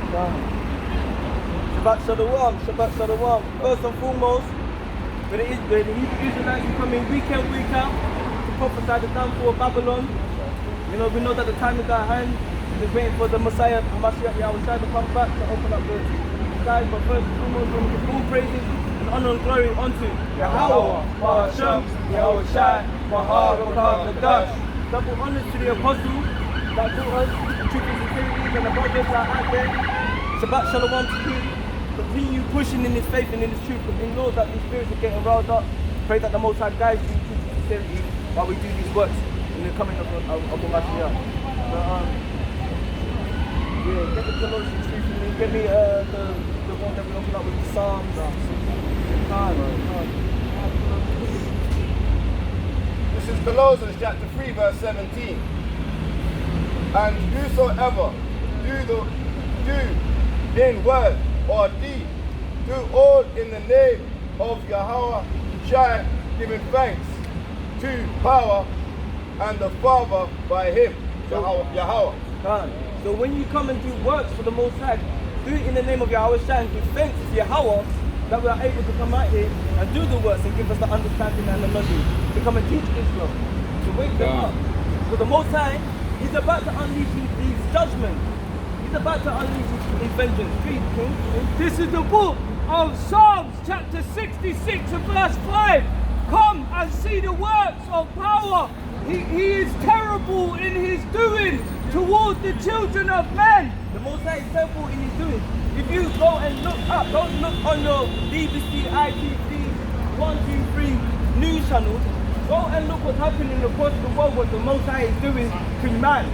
Shabbat Shalom. First and foremost, when the Hebrew Israelites come in week in, week out to prophesy the downfall of Babylon, you know, we know that the time is at hand. We're waiting for the Messiah, Mashiach Yahushua, to come back to open up the skies. But first and foremost, we want to give all praises and honor and glory unto Yahweh, Bahashem, Yahushua, Baha, Kadash. Double honors to the apostles that taught us the truth and sincerity, and the brothers that are out there. Shabbat Shalom to you. Continue pushing in this faith and in this truth, because we know that these spirits are getting riled up. Pray that the Most High guides you in truth and sincerity while we do these works in the coming of the Mashiach. Yeah, get the Colossians truth for me. Give me the one that we open up with the Psalms. This is Colossians chapter 3 verse 17. And whosoever do in word or deed, do all in the name of Yahweh Shai, giving thanks to power and the Father by him, Yahweh. So when you come and do works for the Most High, do it in the name of Yahweh Shai and give thanks to Yahweh that we are able to come out here and do the works and give us the understanding and the knowledge to come and teach Israel, to wake them up. So the Most High is about to unleash his judgment. He's about to unleash his vengeance. This is the book of Psalms chapter 66 and verse 5. Come and see the works of power. He is terrible in his doing towards the children of men. The Most High is terrible in his doing. If you go and look up, don't look on your BBC, ITV, 123 news channels. Go and look what's happening across the world, what the Most High is doing to man.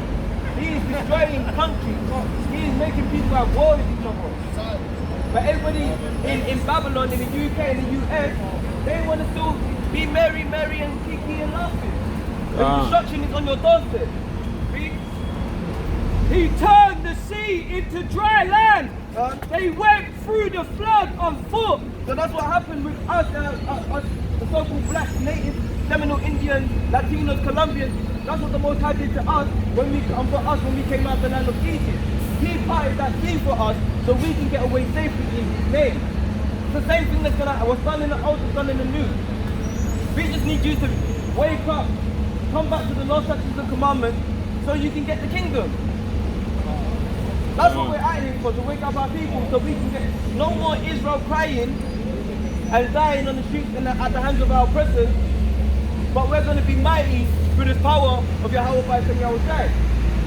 He is destroying countries. He is making people have war with each other. But everybody in Babylon, in the UK, in the US, they want to still be merry and kiki and laughing. The destruction is on your doorstep. He turned the sea into dry land. They went through the flood on foot. So that's what happened with us, the so-called black, native, Seminole Indians, Latinos, Colombians. That's what the Most High did to us when we came out of the land of Egypt. He parted that sea for us so we can get away safely in his name. It's the same thing that's was done in the old, was done in the new. We just need you to wake up, come back to the law, statutes and commandments so you can get the kingdom. That's what we're at here for, to wake up our people so we can get no more Israel crying and dying on the streets and at the hands of our oppressors, but we're going to be mighty through this power of Yahweh by Yahushua.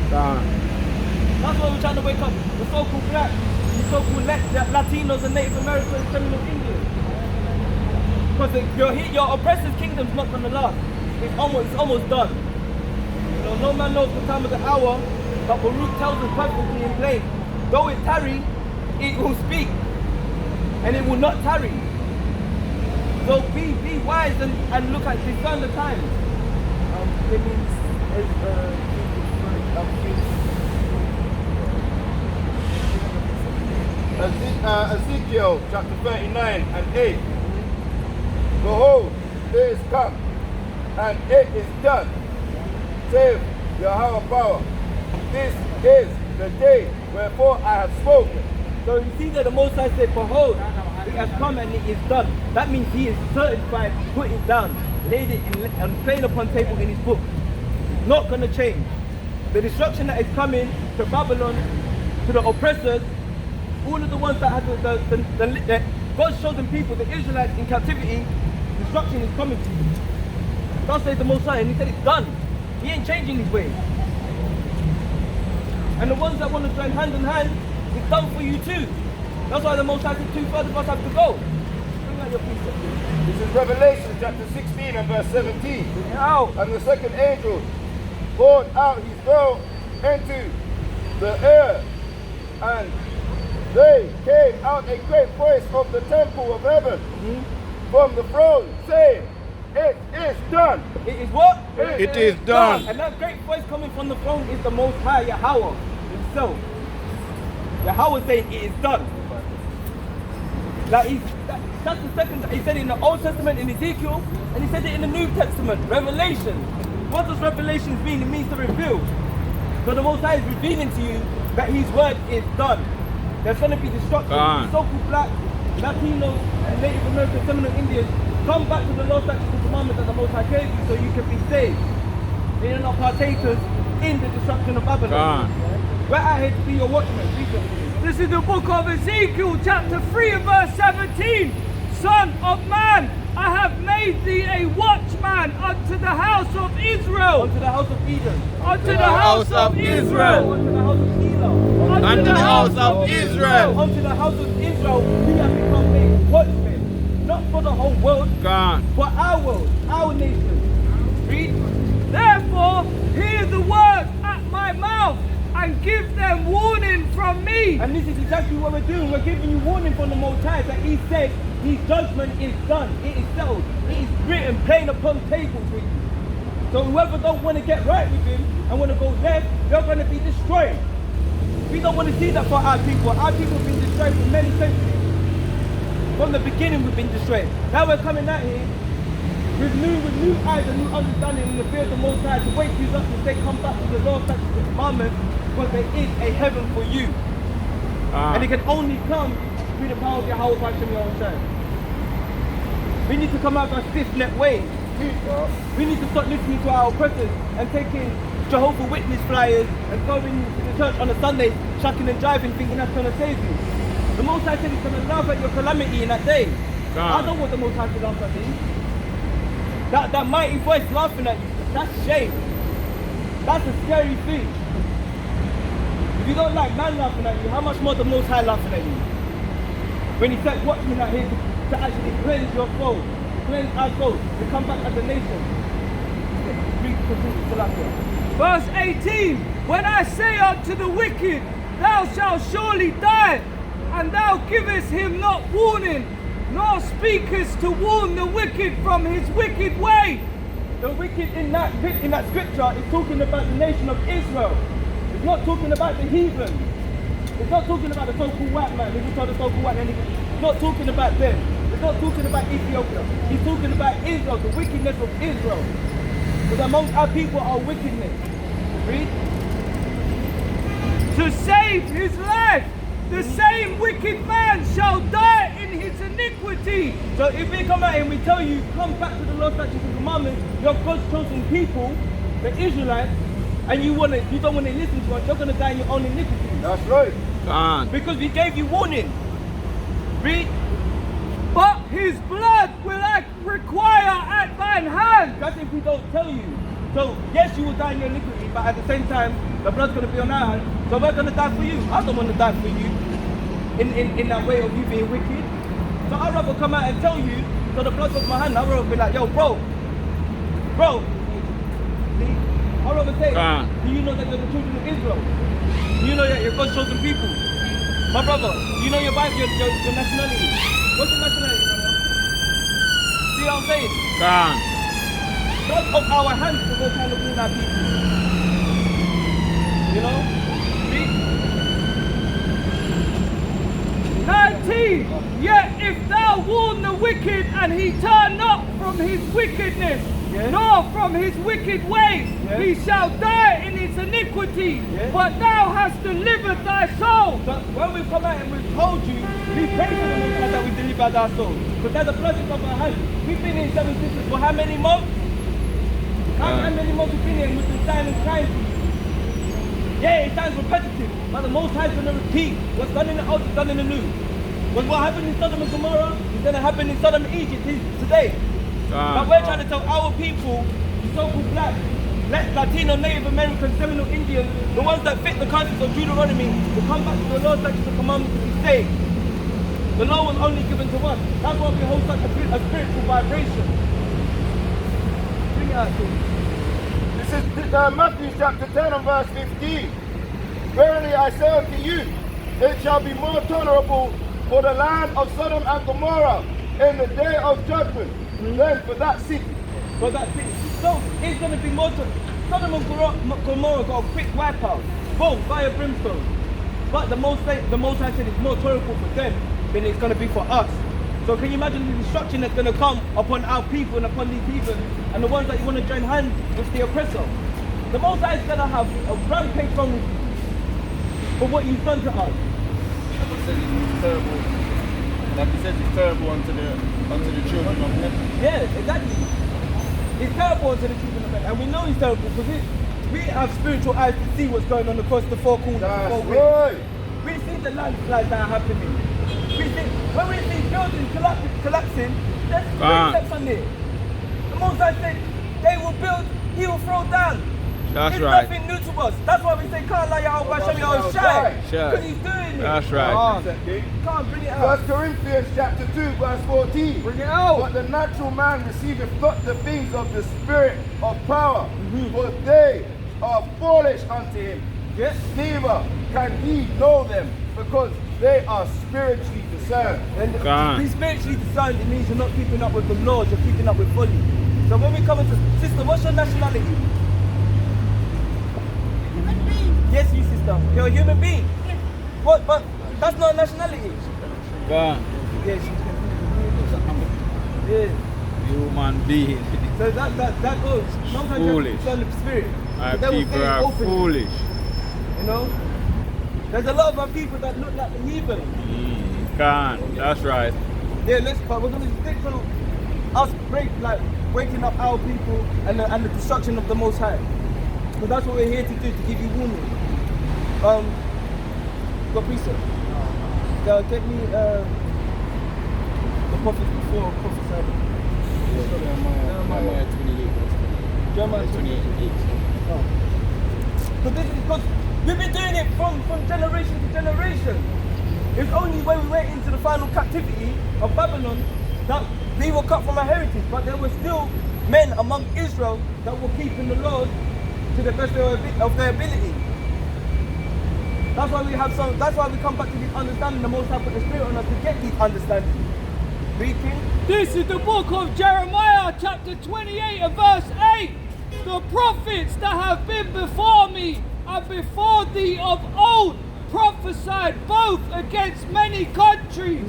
That's why we're trying to wake up the so-called black, the so-called Latinos and Native Americans and Seminole Indians. Because your oppressor's kingdom's not going to last. It's almost done. You know, no man knows the time of the hour, but Baruch tells us perfectly in plain. Though it tarry, it will speak, and it will not tarry. So be wise and look at, discern the times. It means Ezekiel chapter 39 and 8. Behold, it is come, and it is done, saith Yahweh power. This is the day wherefore I have spoken. So you see that the Most High said, behold, it has come and it is done. That means he is certified, put it down, laid it and plain upon table in his book. Not going to change. The destruction that is coming to Babylon, to the oppressors, all of the ones that have the God's chosen people, the Israelites in captivity, destruction is coming to you. God says the Most High, and he said it's done. He ain't changing his ways. And the ones that want to join hand in hand, it's done for you too. That's why the Most High said 2/3 of us have to go. Bring out your precept. This is Revelation chapter 16 and verse 17. And the second angel poured out his vial into the air, and they came out a great voice from the temple of heaven, from the throne, saying, it is done. It is what? It is done. And that great voice coming from the throne is the Most High, Yahweh himself. Yahweh saying it is done. Like that's the second, he said it in the Old Testament in Ezekiel, and he said it in the New Testament, Revelation. What does Revelation mean? It means to reveal. So the Most High is revealing to you that his word is done. There's going to be destruction. God. So-called black, Latinos, and Native American Seminole Indians come back to the law, statutes, and commandments that the Most High gave you so you can be saved. They are not partakers in the destruction of Babylon. God. We're out here to be your watchmen. This is the book of Ezekiel, chapter 3 and verse 17. Son of man, I have made thee a watchman unto the house of Israel. Unto the house of Eden. Unto the house of Israel. Unto the house of Elah. Unto the house of Israel. Unto the house of Israel, we have become a watchmen. Not for the whole world, God. for our world, our nation. Read. Therefore, hear the words at my mouth and give them warning from me. And this is exactly what we're doing. We're giving you warning from the Most High that He said His judgment is done. It is settled. It is written plain upon tables with you. So whoever don't want to get right with Him and want to go left, they're going to be destroyed. We don't want to see that for our people. Our people have been destroyed for many centuries. From the beginning we've been destroyed. Now we're coming out here with new eyes and new understanding in the fear of the Most High to wake you up and say, come back to the law, statutes, and commandments, because there is a heaven for you. And it can only come through the power of Yahweh Christ in your own time. We need to come out of our stiff-necked ways. We need to start listening to our oppressors and taking Jehovah Witness flyers and going to the church on a Sunday, shucking and jiving, thinking that's going to save you. The Most High said He's going to laugh at your calamity in that day. God. I don't want the Most High to laugh at me. That mighty voice laughing at you, that's shame. That's a scary thing. If you don't like man laughing at you, how much more the Most High laughing at you? When He said, watchmen out here to actually cleanse your soul, to cleanse our soul, to come back as a nation. Verse 18. When I say unto the wicked, thou shalt surely die, and thou givest him not warning, nor speakest to warn the wicked from his wicked way. The wicked in that scripture is talking about the nation of Israel. It's not talking about the heathen. It's not talking about the so-called white man. If you tell the so-called white man, it's not talking about them. It's not talking about Ethiopia. He's talking about Israel, the wickedness of Israel. Because amongst our people are wickedness. Read. To save his life, the same wicked man shall die in his iniquity. So if we come out and we tell you, come back to the law, statutes, and commandments, you're God's chosen people, the Israelites, and you don't want to listen to us, you're going to die in your own iniquity. That's right. God. Because we gave you warning. Read. But his blood will I require at thine hand. That's if we don't tell you. So yes, you will die in your iniquity, but at the same time, the blood's going to be on our hands. So we're going to die for you. I don't want to die for you in that way of you being wicked. So I'd rather come out and tell you, so the blood's on my hand. I'd rather be like, yo, bro. See? I'd rather say, do you know that you're the children of Israel? Do you know that you're God's chosen people? My brother, do you know your Bible, your nationality? What's your nationality, brother? See what I'm saying? God. Blood of our hands to go kind of warn our people. You know? See? 19. Yet if thou warn the wicked and he turn not from his wickedness, Yes. nor from his wicked ways, Yes. he shall die in his iniquity. Yes. But thou hast delivered thy soul. So when we come out and we've told you, we pray for the Most High that we delivered our souls. Because there's a blood of our hands. We've been in 7 sisters for how many months? How many months we've been here and we've been standing and crying for you? Yeah, it sounds repetitive, but the Most High is going to repeat. What's done in the old is done in the new. What happened in Sodom and Gomorrah is going to happen in Sodom and Egypt today. But we're trying to tell our people, the so-called black, Latino, Native American, Seminole Indians, the ones that fit the curses of Deuteronomy, to come back to the law, statutes, and commandments to be saved. The law was only given to us. That's why we hold such a spiritual vibration. Bring it out, please. This is Matthew chapter 10 and verse 15. Verily I say unto you, it shall be more tolerable for the land of Sodom and Gomorrah in the day of judgment than for that city. For that city. So it's going to be more to Sodom and Gomorrah got a quick wipeout. Boom, fire brimstone. But the Most High said it's more tolerable for them than it's going to be for us. So can you imagine the destruction that's going to come upon our people and upon these people and the ones that you want to join hands with the oppressor? The Most High is going to have a rampage from for what you've done to us. Bible says it's terrible. Like it says it's terrible unto the children of men. Yeah, exactly. It's terrible to the children of men, and we know it's terrible because we have spiritual eyes to see what's going on across the four corners. That's the four right. winds. We see the landslides that are happening. When we see buildings collapsing, there's three steps on there. The Most High said, they will build, he will throw down. That's it's right. nothing new to us. That's why we say, can't lie, Yahweh Hashem, Yahweh Shai. Because he's doing it. That's right. Can't bring it out. 1 Corinthians chapter 2 verse 14. Bring it out. But the natural man receiveth not the things of the spirit of power, for they are foolish unto him. Yes. Neither can he know them, because they are spiritually discerned. And to be spiritually discerned, it means you're not keeping up with the laws, you're keeping up with folly. So when we come into, sister, what's your nationality? Human being. Yes, you sister. You're a human being. Yes. What? But that's not a nationality. God. Yes. Yeah. Human being. So that goes. Sometimes you have to discern the spirit. Our The devil people says are openly, foolish. You know? There's a lot of our people that look like the heathen. Can't. That's right. Yeah, but we're going to stick to us waking up our people and the destruction of the Most High. Because that's what we're here to do, to give you warning. Got precept. Get me the prophets before prophesied. Jeremiah 28 verse 20. Jeremiah 28. But this is because we've been doing it from generation to generation. It's only when we went into the final captivity of Babylon that we were cut from our heritage, but there were still men among Israel that were keeping the laws to the best of their ability. That's why we have some. That's why we come back to this understanding. The Most High put the Spirit on us to get these understanding. Reading. This is the book of Jeremiah, chapter 28 and verse 8. The prophets that have been before me and before thee of old prophesied both against many countries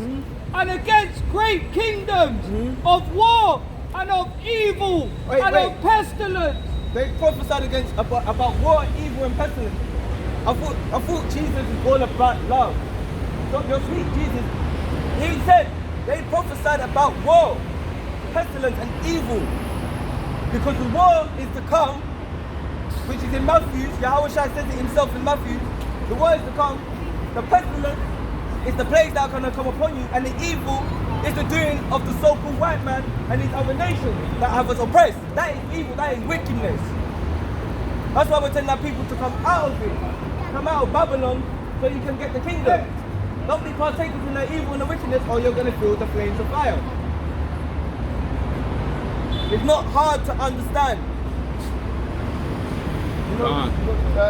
and against great kingdoms of war and of evil of pestilence. They prophesied against about war, evil, and pestilence. I thought Jesus is all about love. So your sweet Jesus, he said they prophesied about war, pestilence, and evil. Because the war is to come, which is in Matthew. Yahweh Shai says it himself in Matthew. The war is to come. The pestilence is the plagues that are going to come upon you, and the evil is the doing of the so-called white man and these other nations that have us oppressed. That is evil. That is wickedness. That's why we're telling our people to come out of it. Come out of Babylon so you can get the kingdom. Don't be partakers in the evil and the wickedness, or you're going to feel the flames of fire. It's not hard to understand.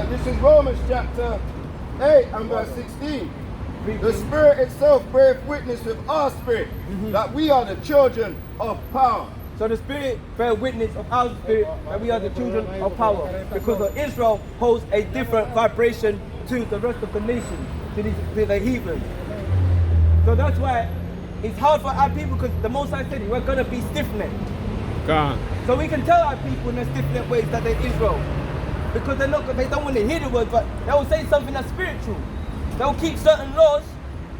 This is Romans chapter 8 and verse 16. The Spirit itself beareth witness with our spirit that we are the children of power. So the Spirit bear witness of our spirit that we are the children of power, because of Israel holds a different vibration to the rest of the nation, to the heathen. So that's why it's hard for our people, because the Most High said we're going to be stiff-necked. So we can tell our people in their stiff-necked ways that they're Israel, because they don't want to hear the word, but they will say something that's spiritual. They will keep certain laws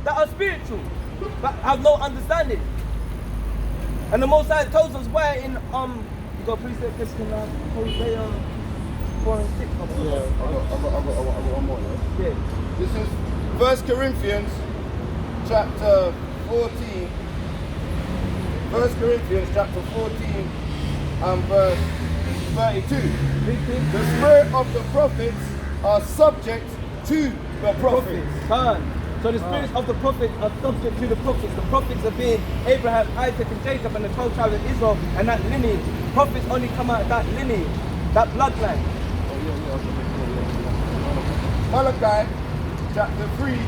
that are spiritual, but have no understanding. And the Most High tells us where in you got a precept this in Hosea 4 and 6. Yeah, I got one more. Yeah. This is 1 Corinthians chapter 14. 1 Corinthians chapter 14 and verse 32. The spirit of the prophets are subject to the prophets. So the spirits of the prophets are subject to the prophets. The prophets are being Abraham, Isaac, and Jacob, and the 12 tribes of Israel, and that lineage. Prophets only come out of that lineage, that bloodline. Malachi chapter 3.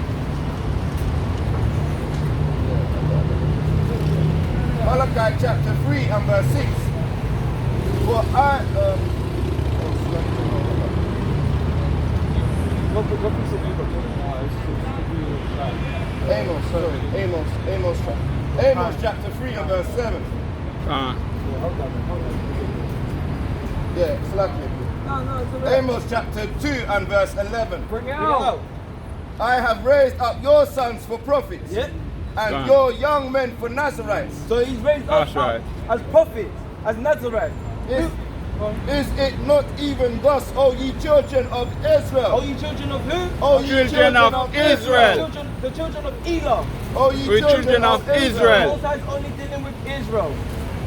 Malachi chapter 3 and verse 6. For Amos chapter 3 and verse 7. Yeah, it's lucky. No, it's alright. Amos chapter 2 and verse 11. Bring it out. I have raised up your sons for prophets, Yeah. and Done. your young men for Nazarites. So he's raised us That's right. up as prophets, as Nazareth. Is it not even thus, O ye children of Israel? Oh, you children of who? O ye Children of Israel. The children of Elah. O ye We children of The Israel. Most High is only dealing with Israel.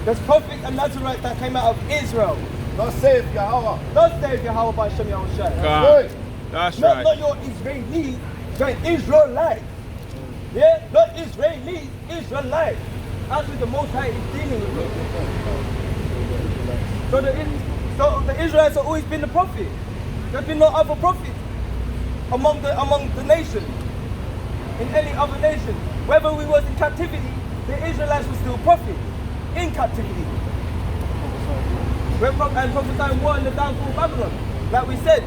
There's prophets and Nazarites that came out of Israel. Thus saith Yahweh. Don't say if Yahweh by Shem Yahushua. God. Good. That's Not right. your Israeli, you're an Israelite. Yeah? Not Israeli, Israelite. That's what the Most High is dealing with. So the Israelites have always been the prophet. There's been no other prophet among the nations. In any other nation. Whether we was in captivity, the Israelites were still prophets. In captivity. And prophesying war in the downfall of Babylon. Like we said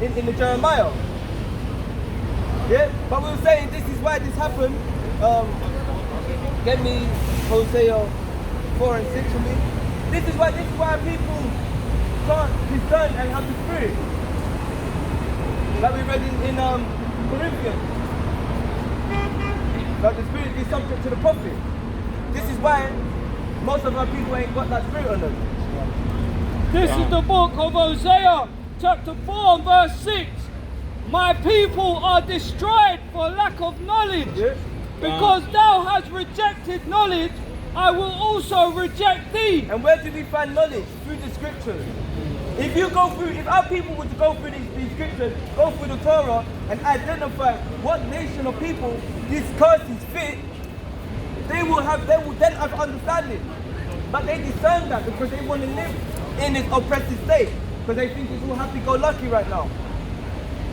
in the Jeremiah. Yeah? But we were saying this is why this happened. Get me Hosea 4 and 6 for me. This is why people can't discern and have the spirit. Like we read in Corinthians. That the spirit is subject to the prophet. This is why most of our people ain't got that spirit on them. This is the book of Hosea, chapter 4, verse 6. My people are destroyed for lack of knowledge. Yeah? Because thou hast rejected knowledge, I will also reject thee. And where do we find knowledge? Through the scriptures. If our people were to go through these scriptures, go through the Torah and identify what nation or people these curses fit, they will then have understanding. But they discern that because they want to live in this oppressive state. Because they think it's all happy-go-lucky right now.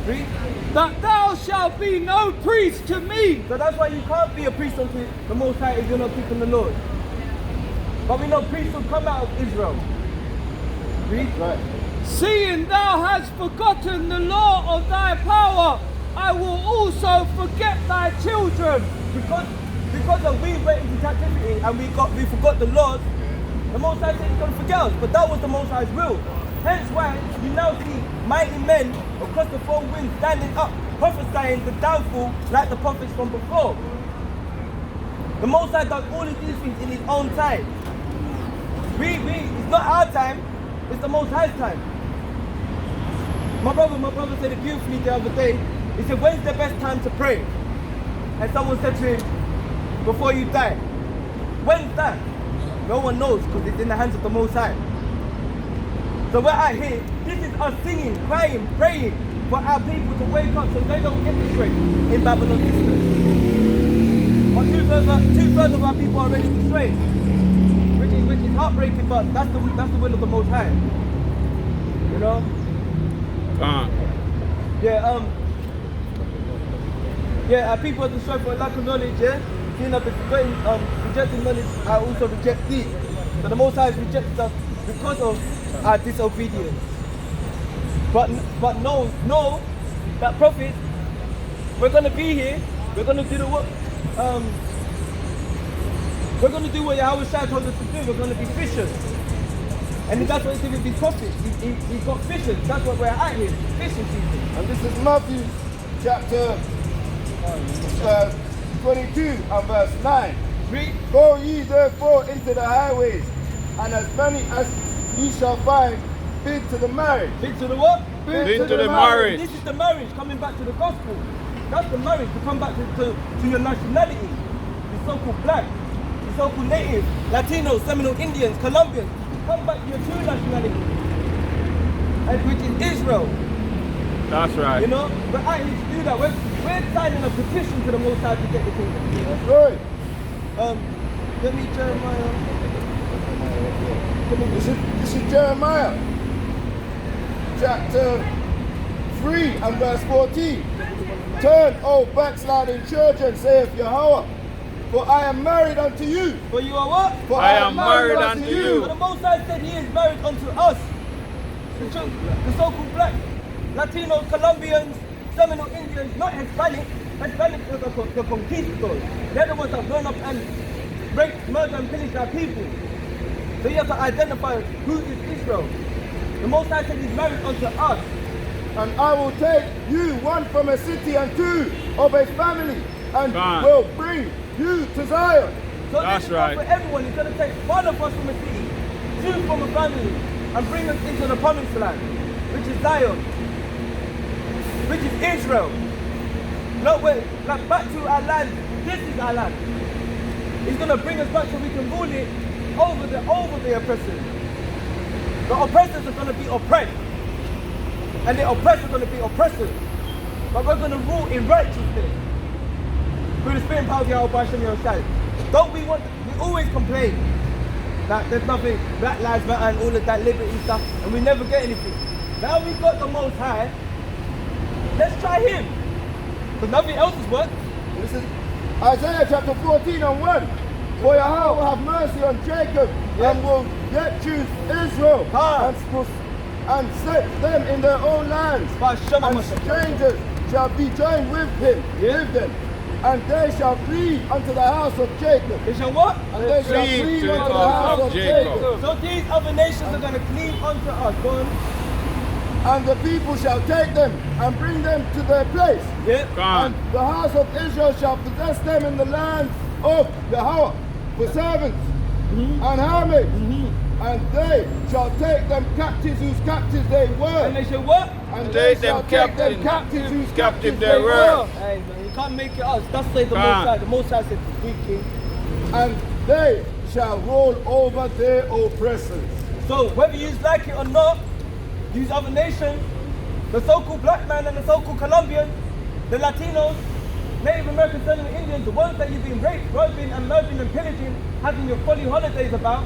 Read. That thou shalt be no priest to me. So that's why you can't be a priest unto the Most High if you're not keeping the Lord. But we know priests will come out of Israel. Read. Right. Seeing thou hast forgotten the law of thy power, I will also forget thy children. Because of we went into captivity and we forgot the laws, the Most High said he's going to forget us. But that was the Most High's will. Hence why you now see mighty men across the four winds standing up, prophesying the downfall like the prophets from before. The Most High does all of these things in his own time. It's not our time, it's the Most High's time. My brother said it beautifully the other day. He said, when's the best time to pray? And someone said to him, before you die. When's that? No one knows because it's in the hands of the Most High. So we're out here, this is us singing, crying, praying for our people to wake up so they don't get destroyed in Babylon system. But two-thirds of our people are already destroyed. Which is heartbreaking, but that's the will of the Most High. You know? Yeah, our people are destroyed for lack of knowledge, yeah? Seeing that rejecting knowledge, I also reject thee. So the Most High has rejected us because of our disobedience. But know that prophet, we're gonna be here, we're gonna do the work, we're gonna do what Yahweh Shai told us to do, we're gonna be fishers. And that's what he did with these prophets. He's got fishers, that's what we're at here, fishing season. And this is Matthew chapter 22 and verse 9. Read. Go ye therefore into the highways, and as many as ye shall find, bid to the marriage. Bid to the what? Bid to the marriage. This is the marriage, coming back to the gospel. That's the marriage, to come back to your nationality. The so-called black, the so-called native, Latinos, Seminole Indians, Colombians. Come back to your true nationality, and which is Israel. That's right. You know, we're out here to do that. We're signing a petition to the Most High to get the kingdom. That's right. Let me Jeremiah. This is Jeremiah chapter 3 and verse 14. Turn, O backsliding children, saith Yahweh, for I am married unto you. For you are what? For I am married unto you. But the Most High said he is married unto us. The so-called black, Latinos, Colombians, Seminole Indians, not Hispanic. Hispanic are the conquistadors. They're the ones that burn up and rape, murder and pillage our people. So you have to identify who is Israel. The Most High said he's married unto us. And I will take you, one from a city and two of a family, and Come on. will bring you to Zion. So That's this is right. not for everyone. He's going to take one of us from a city, two from a family, and bring us into the promised land, which is Zion, which is Israel. No way, like back to our land. This is our land. He's going to bring us back so we can rule it over the oppressors. The oppressors are going to be oppressed, and the oppressors are going to be oppressors. But we're going to rule in righteousness through the spirit and power of Yahweh Hashem Yahushai. Don't we always complain that there's nothing, Black Lives Matter and all of that liberty stuff, and we never get anything. Now we've got the Most High, let's try Him, because nothing else has worked. This is Isaiah chapter 14 and 1. For Yahweh will have mercy on Jacob and will yet choose Israel and set them in their own lands. And strangers shall be joined with him, with them. And they shall flee unto the house of Jacob. They shall what? And they shall Flee flee to unto the the house of Jacob. Jacob. So these other nations are going to cleave unto us. Go on. And the people shall take them and bring them to their place. Yeah. Come on. And the house of Israel shall possess them in the land of Yahweh for servants and handmaids. And they shall take them captives whose captives they were. And they shall what? And Take they shall them take them captive. captives whose Captive captives they they were. were. Hey man, you can't make it us. That's the Most Come on. High. The Most High said, we king. And they shall rule over their oppressors. So whether you like it or not, these other nations, the so-called black man and the so-called Colombians, the Latinos, Native American Settlement Indians, the ones that you've been raped, robbing and murdering and pillaging, having your folly holidays about,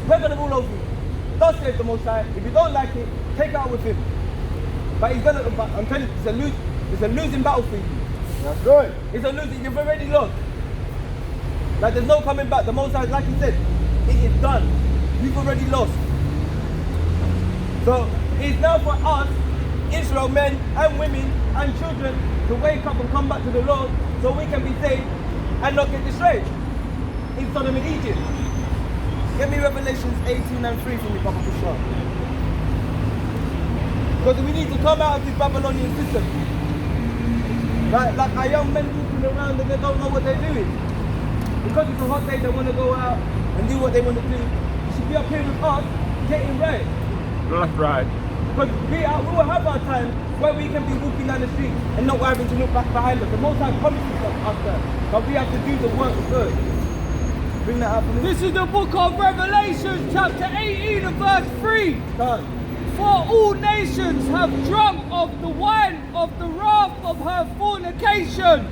we're going to rule over you. Thus says the Most High. If you don't like it, take it out with him. But he's gonna. But I'm telling you, it's a losing battle for you. That's right. It's a losing. You've already lost. Like there's no coming back. The Most High, like he said, it is done. You've already lost. So it's now for us, Israel, men and women and children, to wake up and come back to the Lord, so we can be saved and not get destroyed in Sodom and Egypt. Get me Revelations 18 and 3 from me, Papa Kushar. Because we need to come out of this Babylonian system. Like our young men walking around and they don't know what they're doing. Because it's a hot day, they want to go out and do what they want to do. You should be up here with us, getting right. That's right. Because we will have our time where we can be walking down the street and not having to look back behind us. The Most High promises us that. But we have to do the work of God. Bring that up for me. This is the book of Revelation, chapter 18 and verse 3. Done. For all nations have drunk of the wine of the wrath of her fornication,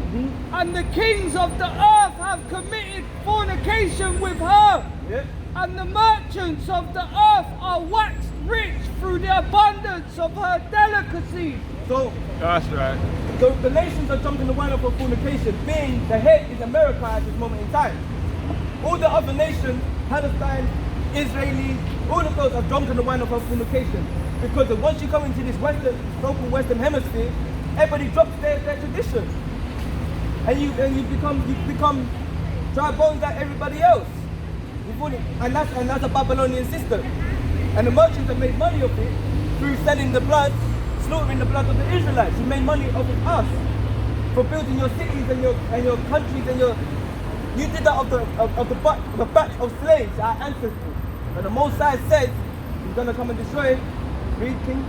and the kings of the earth have committed fornication with her, Yeah. and the merchants of the earth are waxed rich through the abundance of her delicacies. So That's right. the nations are jumping the wine of her fornication, being the head is America at this moment in time. All the other nations, Palestine, Israelis, all of those are drunk on the wine of her fornication. Because once you come into this so-called Western hemisphere, everybody drops their tradition. And you become dry bones like everybody else. And that's a Babylonian system. And the merchants have made money of it through selling the blood, slaughtering the blood of the Israelites. You made money off of us for building your cities and your countries and you did that of the backs of slaves, our ancestors. And the Most High says he's gonna come and destroy it. Read, King.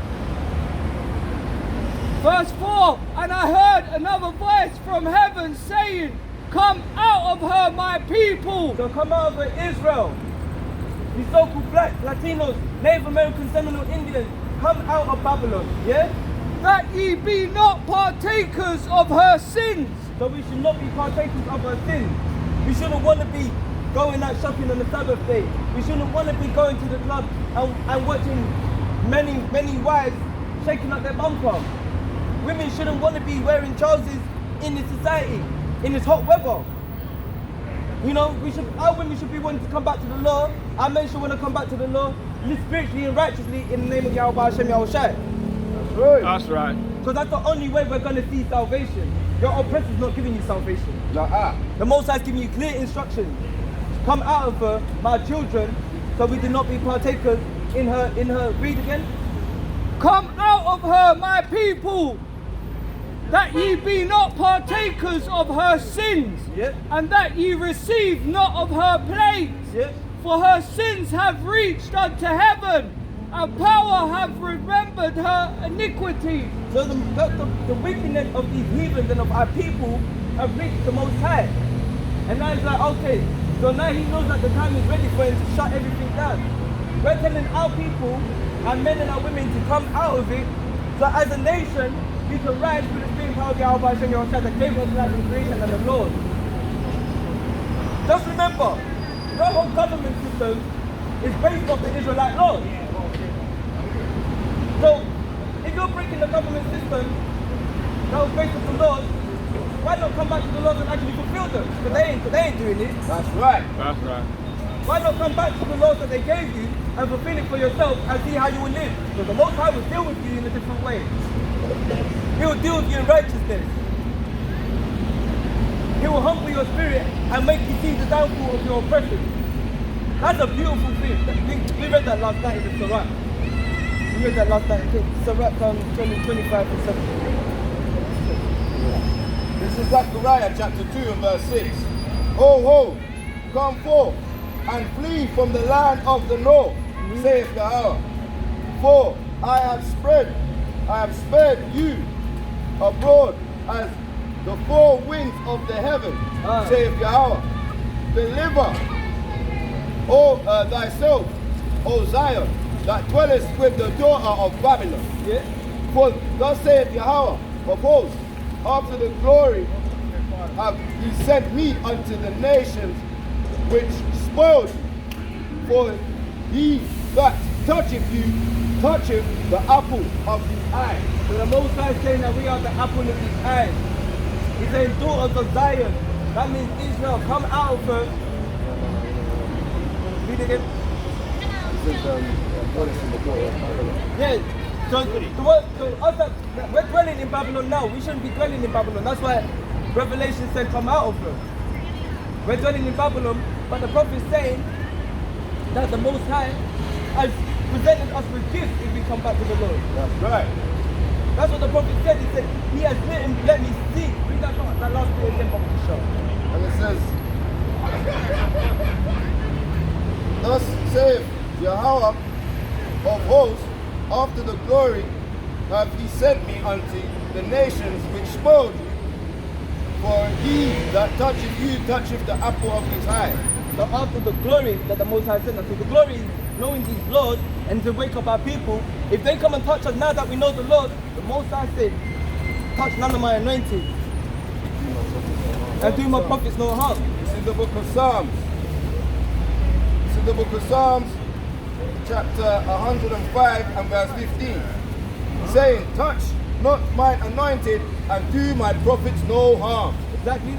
Verse 4, and I heard another voice from heaven saying, come out of her, my people. So come out of her, Israel. These so-called black, Latinos, Native American, Seminole Indians, come out of Babylon, yeah? That ye be not partakers of her sins. So we should not be partakers of her sins. We shouldn't want to be going out shopping on the Sabbath day. We shouldn't want to be going to the club and watching many wives shaking up their bumper. Women shouldn't want to be wearing trousers in this society, in this hot weather. You know, our women should be wanting to come back to the law. Our men should want to come back to the law, live spiritually and righteously in the name of Yahweh Hashem Yahushai. That's right. Because that's the only way we're going to see salvation. Your oppressor's not giving you salvation. The Most High is giving you clear instructions. Come out of her, my children, so we do not be partakers in her. Read again. Come out of her, my people, that ye be not partakers of her sins, Yep. and that ye receive not of her plagues. Yep. For her sins have reached unto heaven, and power have remembered her iniquity. So the wickedness of these heathens and of our people have reached the Most High. And now it's like, okay, so now he knows that the time is ready for him to shut everything down. We're telling our people, our men and our women, to come out of it, so as a nation, we can rise through the same power of Yahweh Hashem Yahushua that gave us life in creation and the Lord. Just remember, your whole government system is based off the Israelite laws. So, if you're breaking the government system that was based on the laws, why not come back to the laws and actually fulfill them? Because they ain't doing it. That's right. That's right. Why not come back to the laws that they gave you and fulfill it for yourself and see how you will live? Because the Most High will deal with you in a different way. He will deal with you in righteousness. He will humble your spirit and make you see the downfall of your oppression. That's a beautiful thing. We read that last night in the Surah. We read that last night in Surah 25 and 7. This is Zechariah chapter 2 and verse 6. Ho, ho, come forth and flee from the land of the north, saith Yahweh. For I have spread you abroad as the four winds of the heaven, saith Yahweh. Deliver thyself, O Zion, that dwellest with the daughter of Babylon. Yeah. For thus saith Yahweh of hosts, after the glory have he sent me unto the nations which spoiled you. For he that toucheth you toucheth the apple of his eye. So the Most High is saying that we are the apple of his eye. He's saying daughters of Zion. That means Israel, come out of her. Read it again. Yeah. So us that we're dwelling in Babylon now. We shouldn't be dwelling in Babylon. That's why Revelation said come out of her. We're dwelling in Babylon, but the prophet is saying that the Most High has presented us with gifts if we come back to the Lord. That's right. That's what the prophet said. He said, he has let me see. Read that last bit again, Prophet Show. And it says, thus saith Yahweh of hosts, after the glory hath he sent me unto the nations which spoiled you. For he that toucheth you toucheth the apple of his eye. So after the glory that the Most High sent us, so the glory is knowing these laws and to wake up our people. If they come and touch us now that we know the Lord, the Most High said, touch none of my anointed and do my prophets no harm. This is the book of Psalms. This is the book of Psalms, chapter 105 and verse 15. Saying, touch not mine anointed and do my prophets no harm. Exactly that.